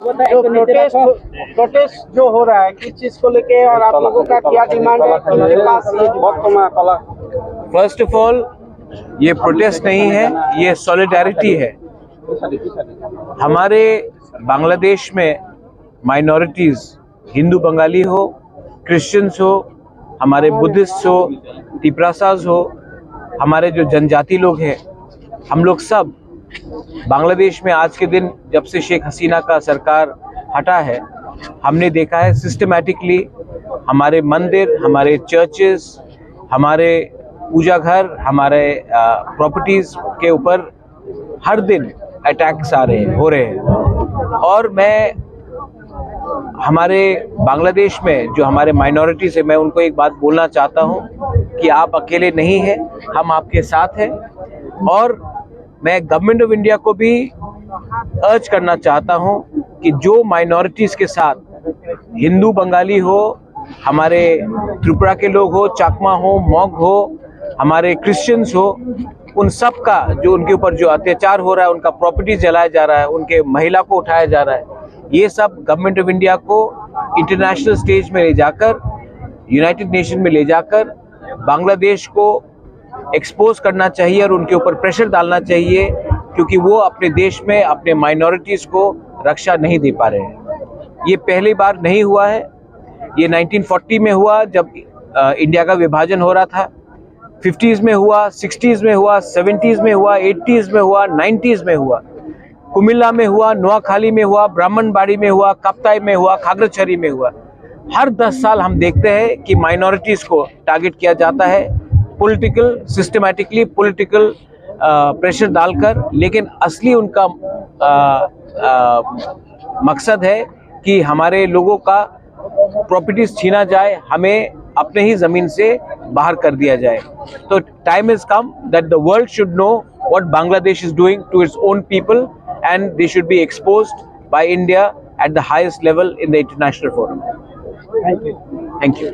जो प्रोटेस्ट जो हो रहा है किस चीज को लेके और आप लोगों का क्या डिमांड है इनके पास ये फर्स्ट ऑफ ऑल ये प्रोटेस्ट नहीं है, ये सॉलिडारिटी है। हमारे बांग्लादेश में माइनॉरिटीज हिंदू बंगाली हो, क्रिश्चियंस हो, हमारे बुद्धिस्ट हो, तिपरासाज हो, हमारे जो जनजाति लोग हैं, हम लोग सब बांग्लादेश में आज के दिन जब से शेख हसीना का सरकार हटा है, हमने देखा है सिस्टमैटिकली हमारे मंदिर, हमारे चर्चेस, हमारे पूजा घर, हमारे प्रॉपर्टीज के ऊपर हर दिन अटैक्स हो रहे हैं। और मैं हमारे बांग्लादेश में जो हमारे माइनॉरिटीज है, मैं उनको एक बात बोलना चाहता हूं कि आप अकेले नहीं हैं, हम आपके साथ हैं। और मैं गवर्नमेंट ऑफ इंडिया को भी अर्ज करना चाहता हूं कि जो माइनॉरिटीज के साथ हिंदू बंगाली हो, हमारे त्रिपुरा के लोग हो, चाकमा हो, मॉग हो, हमारे क्रिश्चियंस हो, उन सब का जो उनके ऊपर जो अत्याचार हो रहा है, उनका प्रॉपर्टी जलाया जा रहा है, उनके महिला को उठाया जा रहा है, ये सब गवर्नमेंट ऑफ इंडिया को इंटरनेशनल स्टेज में ले जाकर, यूनाइटेड नेशन में ले जाकर बांग्लादेश को एक्सपोज करना चाहिए और उनके ऊपर प्रेशर डालना चाहिए, क्योंकि वो अपने देश में अपने माइनॉरिटीज़ को रक्षा नहीं दे पा रहे हैं। ये पहली बार नहीं हुआ है, ये 1940 में हुआ जब इंडिया का विभाजन हो रहा था, 50s में हुआ, 60s में हुआ, 70s में हुआ, 80s में हुआ, 90s में हुआ, कुमिल्ला में हुआ, नोआखाली में हुआ, ब्राह्मणबाड़ी में हुआ, कप्ताई में हुआ, खागड़ाछड़ी में हुआ। हर 10 साल हम देखते हैं कि माइनॉरिटीज़ को टारगेट किया जाता है पॉलिटिकल, सिस्टमैटिकली पॉलिटिकल प्रेशर डालकर, लेकिन असली उनका मकसद है कि हमारे लोगों का प्रॉपर्टीज छीना जाए, हमें अपने ही ज़मीन से बाहर कर दिया जाए। तो time is come that the world should know what Bangladesh is doing to its own people and they should be exposed by India at the highest level in the international forum. Thank you. Thank you.